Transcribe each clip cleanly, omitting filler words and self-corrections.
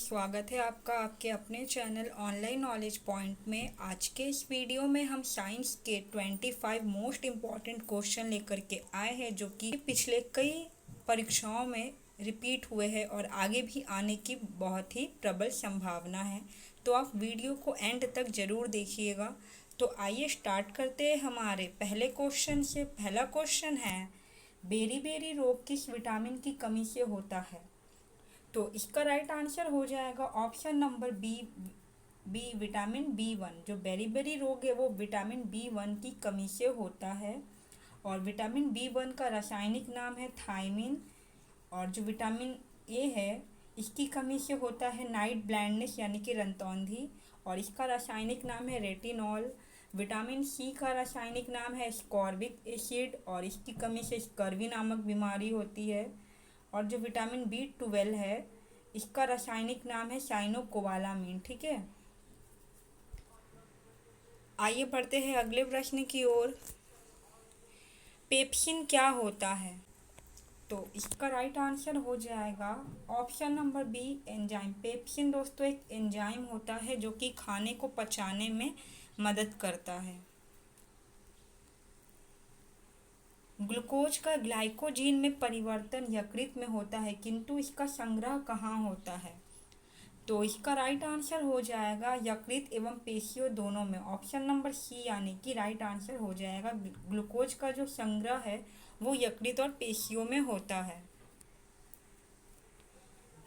स्वागत है आपका आपके अपने चैनल ऑनलाइन नॉलेज पॉइंट में। आज के इस वीडियो में हम साइंस के 25 मोस्ट इम्पॉर्टेंट क्वेश्चन लेकर के आए हैं, जो कि पिछले कई परीक्षाओं में रिपीट हुए हैं और आगे भी आने की बहुत ही प्रबल संभावना है। तो आप वीडियो को एंड तक ज़रूर देखिएगा। तो आइए स्टार्ट करते हैं हमारे पहले क्वेश्चन से। पहला क्वेश्चन है, बेरी रोग किस विटामिन की कमी से होता है? तो इसका राइट आंसर हो जाएगा option number B vitamin B1। जो बेरी रोग है वो विटामिन B1 की कमी से होता है। और विटामिन B1 का रासायनिक नाम है थायमिन। और जो विटामिन ए है इसकी कमी से होता है नाइट ब्लाइंडनेस यानी कि रंतौंधी, और इसका रासायनिक नाम है रेटिनॉल। विटामिन सी का रासायनिक नाम है स्कॉर्बिक एसिड, और इसकी कमी से स्कर्वी नामक बीमारी होती है। और जो विटामिन B12 है इसका रासायनिक नाम है साइनोकोबालामीन। ठीक है, आइए बढ़ते हैं अगले प्रश्न की ओर। पेप्सिन क्या होता है? तो इसका राइट आंसर हो जाएगा option number B enzyme. Pepsin दोस्तों एक एंजाइम होता है जो कि खाने को पचाने में मदद करता है। ग्लूकोज का ग्लाइकोजीन में परिवर्तन यकृत में होता है, किंतु इसका संग्रह कहाँ होता है? तो इसका राइट आंसर हो जाएगा यकृत एवं पेशियों दोनों में। ऑप्शन नंबर सी यानी कि राइट आंसर हो जाएगा। ग्लूकोज का जो संग्रह है वो यकृत और पेशियों में होता है।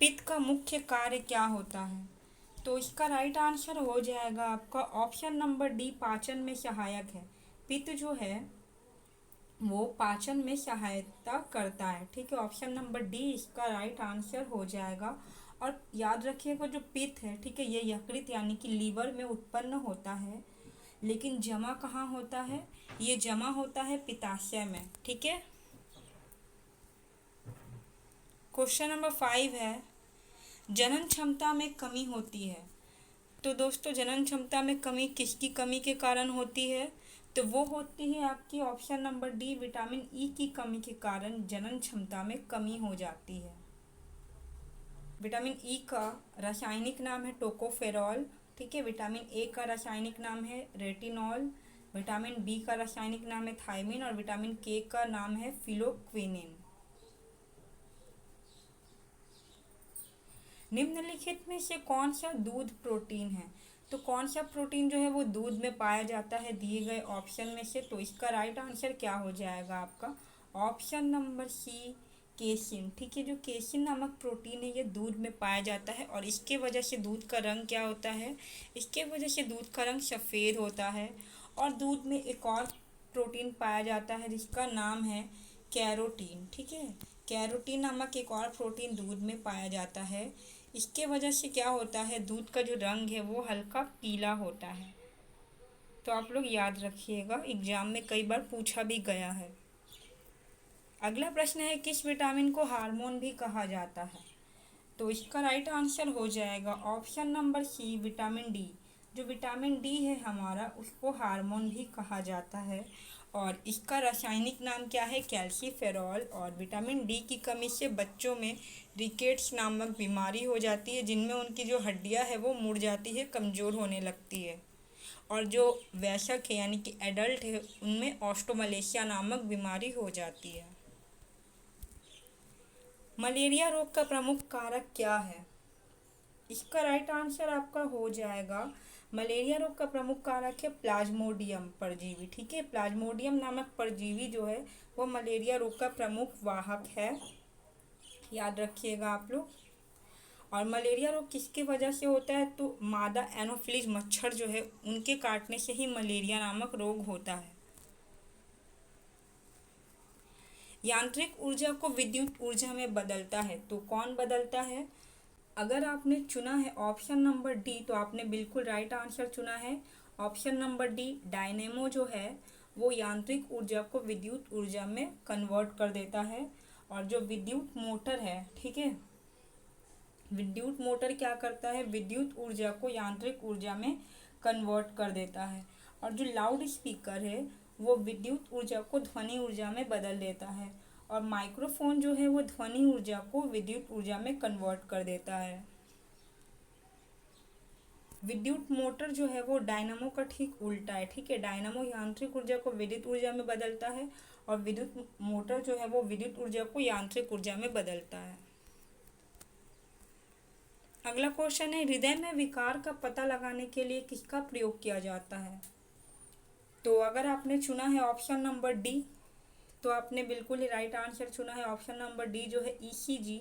पित्त का मुख्य कार्य क्या होता है? तो इसका राइट आंसर हो जाएगा आपका ऑप्शन नंबर डी, पाचन में सहायक है। पित्त जो है वो पाचन में सहायता करता है। ठीक है, ऑप्शन नंबर डी इसका राइट आंसर हो जाएगा। और याद रखिएगा जो पित्त है, ठीक है, ये यकृत यानी कि लीवर में उत्पन्न होता है, लेकिन जमा कहाँ होता है? ये जमा होता है पित्ताशय में। ठीक है, क्वेश्चन नंबर 5 है, जनन क्षमता में कमी होती है। तो दोस्तों जनन क्षमता में कमी किसकी कमी के कारण होती है? तो वो होती है आपकी option number D, vitamin E की कमी के कारण जनन क्षमता में कमी हो जाती है। विटामिन ई का रासायनिक नाम है टोकोफेरॉल। ठीक है, विटामिन ए का रासायनिक नाम है रेटिनॉल, विटामिन बी का रासायनिक नाम है थायमिन, और विटामिन के का नाम है फिलोक्विनिन। निम्नलिखित में से कौन सा दूध प्रोटीन है? तो कौन सा प्रोटीन जो है वो दूध में पाया जाता है दिए गए ऑप्शन में से? तो इसका राइट आंसर क्या हो जाएगा आपका ऑप्शन नंबर सी, केसिन। ठीक है, जो केसिन नामक प्रोटीन है ये दूध में पाया जाता है, और इसके वजह से दूध का रंग क्या होता है? इसके वजह से दूध का रंग सफ़ेद होता है। और दूध में एक और प्रोटीन पाया जाता है जिसका नाम है कैरोटीन। ठीक है, कैरोटीन नामक एक और प्रोटीन दूध में पाया जाता है। इसके वजह से क्या होता है, दूध का जो रंग है वो हल्का पीला होता है। तो आप लोग याद रखिएगा, एग्जाम में कई बार पूछा भी गया है। अगला प्रश्न है, किस विटामिन को हार्मोन भी कहा जाता है? तो इसका राइट आंसर हो जाएगा option number C, vitamin D. जो विटामिन डी है हमारा उसको हार्मोन भी कहा जाता है, और इसका रासायनिक नाम क्या है? कैल्सीफेरॉल। और विटामिन डी की कमी से बच्चों में रिकेट्स नामक बीमारी हो जाती है, जिनमें उनकी जो हड्डियां है वो मुड़ जाती है, कमज़ोर होने लगती है। और जो वयस्क है यानी कि एडल्ट है उनमें ऑस्टोमलेशिया नामक बीमारी हो जाती है। मलेरिया रोग का प्रमुख कारक क्या है? इसका राइट आंसर आपका हो जाएगा मलेरिया रोग का प्रमुख कारक है प्लाज्मोडियम परजीवी। ठीक है, प्लाज्मोडियम नामक परजीवी जो है वो मलेरिया रोग का प्रमुख वाहक है, याद रखिएगा आप लोग। और मलेरिया रोग किसकी वजह से होता है? तो मादा एनोफिलीज मच्छर जो है उनके काटने से ही मलेरिया नामक रोग होता है। यांत्रिक ऊर्जा को विद्युत ऊर्जा में बदलता है, तो कौन बदलता है? अगर आपने चुना है ऑप्शन नंबर डी तो आपने बिल्कुल राइट आंसर चुना है। ऑप्शन नंबर डी, डायनेमो जो है वो यांत्रिक ऊर्जा को विद्युत ऊर्जा में कन्वर्ट कर देता है। और जो विद्युत मोटर है, ठीक है, विद्युत मोटर क्या करता है? विद्युत ऊर्जा को यांत्रिक ऊर्जा में कन्वर्ट कर देता है। और जो लाउड स्पीकर है वो विद्युत ऊर्जा को ध्वनि ऊर्जा में बदल देता है। और माइक्रोफोन जो है वो ध्वनि ऊर्जा को विद्युत ऊर्जा में कन्वर्ट कर देता है। विद्युत मोटर जो है वो डायनामो का ठीक उल्टा है, ठीक है। डायनामो यांत्रिक ऊर्जा को विद्युत ऊर्जा में बदलता है और विद्युत मोटर जो है वो विद्युत ऊर्जा को यांत्रिक ऊर्जा में बदलता है। अगला क्वेश्चन है, हृदय में विकार का पता लगाने के लिए किसका प्रयोग किया जाता है? तो अगर आपने चुना है ऑप्शन नंबर डी, तो आपने बिल्कुल ही राइट आंसर चुना है। ऑप्शन नंबर डी जो है ईसीजी,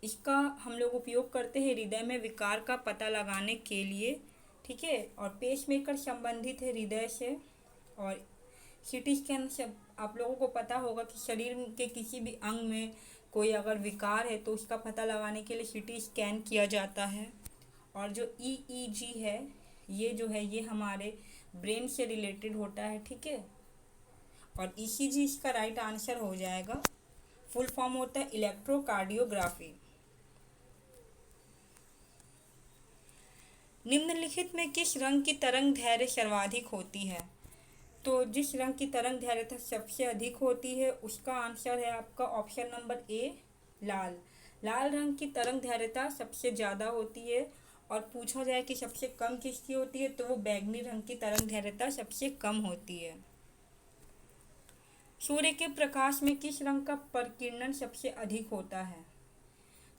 इसका हम लोग उपयोग करते हैं हृदय में विकार का पता लगाने के लिए, ठीक है। और पेसमेकर संबंधित है हृदय से। और सीटी स्कैन से आप लोगों को पता होगा कि शरीर के किसी भी अंग में कोई अगर विकार है तो उसका पता लगाने के लिए सीटी स्कैन किया जाता है। और जो ईईजी है ये जो है ये हमारे ब्रेन से रिलेटेड होता है, ठीक है। और ईसीजी इसका राइट आंसर हो जाएगा। फुल फॉर्म होता है इलेक्ट्रोकार्डियोग्राफी। निम्नलिखित में किस रंग की तरंग दैर्घ्य सर्वाधिक होती है? तो जिस रंग की तरंग दैर्घ्यता सबसे अधिक होती है उसका आंसर है आपका ऑप्शन नंबर ए, लाल। लाल रंग की तरंग दैर्घ्यता सबसे ज़्यादा होती है। और पूछा जाए कि सबसे कम किसकी होती है, तो वो बैंगनी रंग की तरंग दैर्घ्यता सबसे कम होती है। सूर्य के प्रकाश में किस रंग का प्रकीर्णन सबसे अधिक होता है?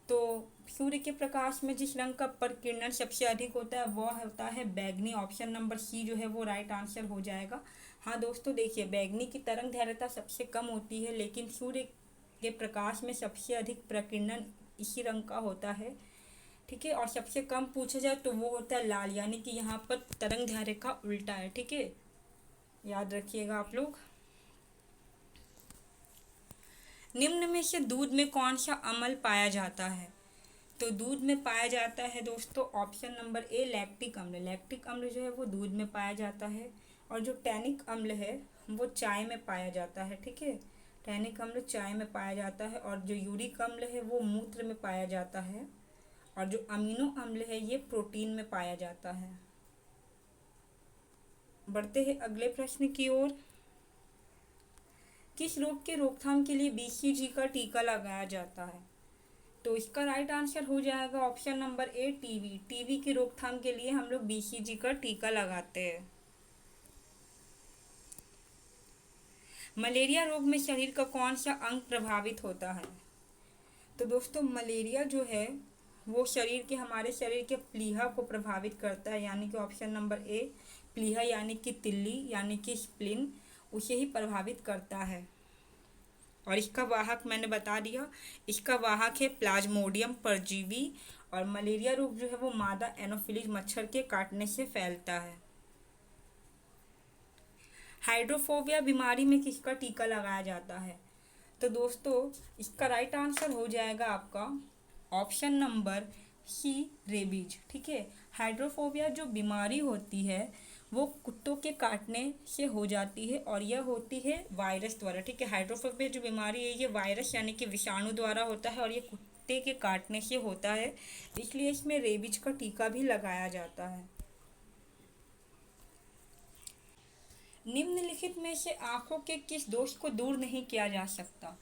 तो सूर्य के प्रकाश में जिस रंग का प्रकीर्णन सबसे अधिक होता है वह होता है बैगनी। ऑप्शन नंबर सी जो है वो राइट आंसर हो जाएगा। हाँ दोस्तों देखिए, बैगनी की तरंग दैर्घ्यता सबसे कम होती है, लेकिन सूर्य के प्रकाश में सबसे अधिक प्रकीर्णन इसी रंग का होता है, ठीक है। और सबसे कम पूछा जाए तो वो होता है लाल, यानी कि यहाँ पर तरंग दैर्घ्य का उल्टा है, ठीक है। याद रखिएगा आप लोग। निम्न में से दूध में कौन सा अम्ल पाया जाता है? तो दूध में पाया जाता है दोस्तों ऑप्शन नंबर ए, लैक्टिक अम्ल। लैक्टिक अम्ल जो है वो दूध में पाया जाता है। और जो टैनिक अम्ल है वो चाय में पाया जाता है, ठीक है। टैनिक अम्ल चाय में पाया जाता है। और जो यूरिक अम्ल है वो मूत्र में पाया जाता है। और जो अमीनो अम्ल है ये प्रोटीन में पाया जाता है। बढ़ते हैं अगले प्रश्न की ओर। किस रोग के रोकथाम के लिए बीसीजी का टीका लगाया जाता है? तो इसका राइट आंसर हो जाएगा option number A, TB. TB की रोकथाम के लिए हम लोग बीसीजी का टीका लगाते हैं। मलेरिया रोग में शरीर का कौन सा अंग प्रभावित होता है? तो दोस्तों मलेरिया जो है वो हमारे शरीर के प्लीहा को प्रभावित करता है, यानी कि ऑप्शन नंबर ए, प्लीहा यानी कि तिल्ली यानी कि स्प्लिन, उसे ही प्रभावित करता है। और इसका वाहक मैंने बता दिया, इसका वाहक है प्लाज्मोडियम परजीवी। और मलेरिया रोग जो है वो मादा एनोफिलिस मच्छर के काटने से फैलता है। हाइड्रोफोबिया बीमारी में किसका टीका लगाया जाता है? तो दोस्तों इसका राइट आंसर हो जाएगा आपका ऑप्शन नंबर सी, रेबीज, ठीक है। हाइड्रोफोबिया जो बीमारी होती है वो कुत्तों के काटने से हो जाती है और यह होती है वायरस द्वारा, ठीक है। हाइड्रोफोबिया जो बीमारी है ये वायरस यानी कि विषाणु द्वारा होता है और ये कुत्ते के काटने से होता है, इसलिए इसमें रेबीज का टीका भी लगाया जाता है। निम्नलिखित में से आंखों के किस दोष को दूर नहीं किया जा सकता?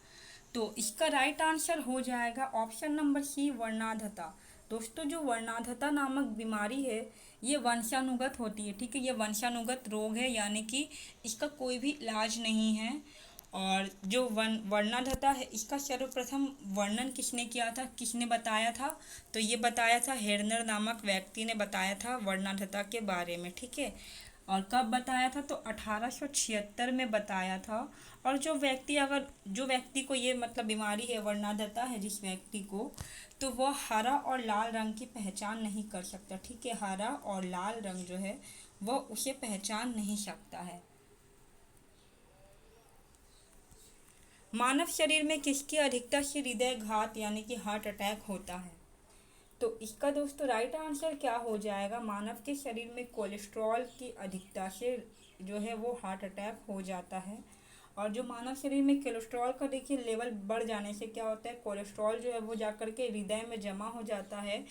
तो इसका राइट आंसर हो जाएगा ऑप्शन नंबर सी, वर्णांधता। दोस्तों जो वर्णांधता नामक बीमारी है ये वंशानुगत होती है, ठीक है। ये वंशानुगत रोग है, यानी कि इसका कोई भी इलाज नहीं है। और जो वर्णांधता है इसका सर्वप्रथम वर्णन किसने किया था, किसने बताया था? तो ये बताया था हेर्नर नामक व्यक्ति ने बताया था वर्णांधता के बारे में, ठीक है। और कब बताया था? तो 1876 में बताया था। और जो व्यक्ति को ये मतलब बीमारी है, वर्णांधता है जिस व्यक्ति को, तो वह हरा और लाल रंग की पहचान नहीं कर सकता, ठीक है। हरा और लाल रंग जो है वह उसे पहचान नहीं सकता है। मानव शरीर में किसकी अधिकता से हृदयघात यानी कि हार्ट अटैक होता है? तो इसका दोस्तों राइट आंसर क्या हो जाएगा? मानव के शरीर में कोलेस्ट्रॉल की अधिकता से जो है वो हार्ट अटैक हो जाता है। और जो मानव शरीर में कोलेस्ट्रॉल का देखिए लेवल बढ़ जाने से क्या होता है, कोलेस्ट्रॉल जो है वो जाकर के हृदय में जमा हो जाता है,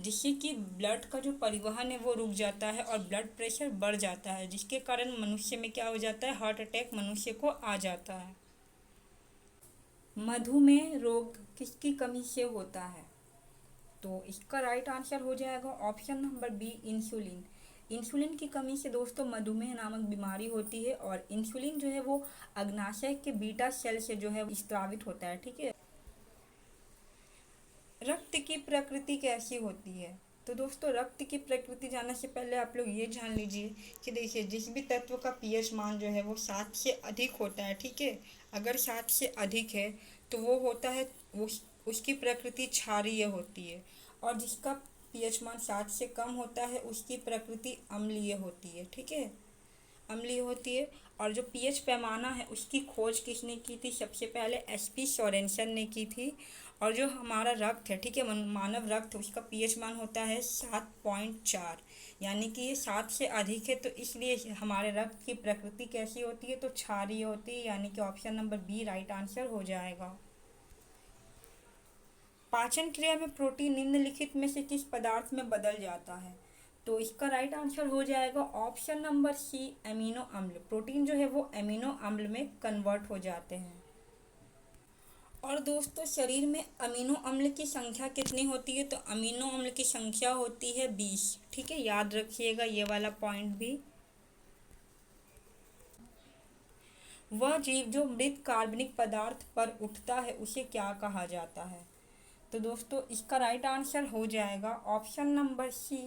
जिससे कि ब्लड का जो परिवहन है वो रुक जाता है और ब्लड प्रेशर बढ़ जाता है, जिसके कारण मनुष्य में क्या हो जाता है, हार्ट अटैक मनुष्य को आ जाता है। मधुमेह रोग किसकी कमी से होता है? तो इसका राइट आंसर हो जाएगा option number B, insulin. Insulin की कमी से दोस्तों मधुमेह नामक बीमारी होती है, और इंसुलिन जो है वो अग्नाशय के बीटा सेल से जो है स्रावित होता है। ठीक है। रक्त की प्रकृति कैसी होती है? तो दोस्तों रक्त की प्रकृति जानने से पहले आप लोग ये जान लीजिए कि देखिए जिस भी तत्व का पीएच मान जो है वो 7 से अधिक होता है। ठीक है। अगर 7 से अधिक है तो वो होता है, उसकी प्रकृति क्षारीय होती है, और जिसका पीएच मान 7 से कम होता है उसकी प्रकृति अम्लीय होती है। ठीक है, अम्लीय होती है। और जो पीएच पैमाना है उसकी खोज किसने की थी? सबसे पहले एसपी सोरेनसन ने की थी। और जो हमारा रक्त है, ठीक है, मानव रक्त, उसका पीएच मान होता है 7.4, यानी कि ये 7 से अधिक है, तो इसलिए हमारे रक्त की प्रकृति कैसी होती है? तो क्षारीय होती है, यानी कि option number B right answer हो जाएगा। पाचन क्रिया में प्रोटीन निम्नलिखित में से किस पदार्थ में बदल जाता है? तो इसका राइट आंसर हो जाएगा ऑप्शन नंबर सी, एमिनो अम्ल। प्रोटीन जो है वो एमिनो अम्ल में कन्वर्ट हो जाते हैं। और दोस्तों शरीर में अमीनो अम्ल की संख्या कितनी होती है? तो अमीनो अम्ल की संख्या होती है 20। ठीक है, याद रखिएगा ये वाला पॉइंट भी। वह जीव जो मृत कार्बनिक पदार्थ पर उठता है उसे क्या कहा जाता है? तो दोस्तों इसका राइट आंसर हो जाएगा ऑप्शन नंबर सी,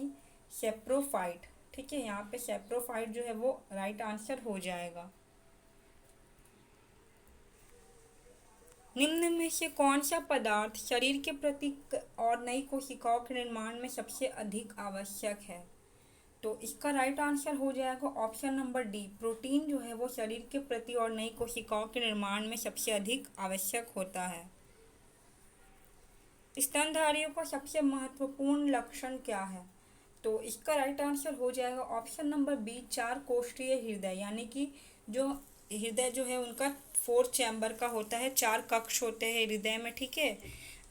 सेप्रोफाइट। ठीक है, यहाँ पे सेप्रोफाइट जो है वो राइट आंसर हो जाएगा। निम्न में से कौन सा पदार्थ शरीर के प्रति और नई कोशिकाओं के निर्माण में सबसे अधिक आवश्यक है? तो इसका राइट आंसर हो जाएगा ऑप्शन नंबर डी, प्रोटीन जो है वो शरीर के प्रति और नई कोशिकाओं के निर्माण में सबसे अधिक आवश्यक होता है। स्तनधारियों का सबसे महत्वपूर्ण लक्षण क्या है? तो इसका राइट आंसर हो जाएगा ऑप्शन नंबर बी, 4 कोष्ठीय हृदय, यानी कि जो हृदय जो है उनका 4 चैम्बर का होता है, 4 कक्ष होते हैं हृदय में। ठीक है,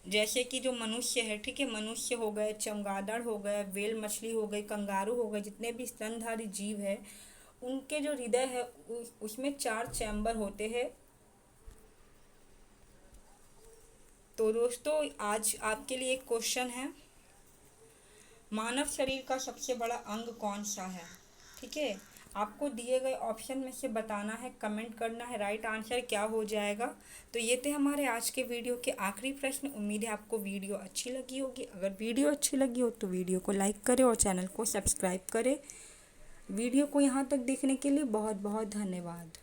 जैसे कि जो मनुष्य है, ठीक है, मनुष्य हो गए, चमगादड़ हो गए, व्हेल मछली हो गई, कंगारू हो गए, जितने भी स्तनधारी जीव है उनके जो हृदय है उसमें 4 चैम्बर होते हैं। तो दोस्तों आज आपके लिए एक क्वेश्चन है, मानव शरीर का सबसे बड़ा अंग कौन सा है? ठीक है, आपको दिए गए ऑप्शन में से बताना है, कमेंट करना है राइट आंसर क्या हो जाएगा। तो ये थे हमारे आज के वीडियो के आखिरी प्रश्न। उम्मीद है आपको वीडियो अच्छी लगी होगी। अगर वीडियो अच्छी लगी हो तो वीडियो को लाइक करें और चैनल को सब्सक्राइब करें। वीडियो को यहाँ तक देखने के लिए बहुत बहुत धन्यवाद।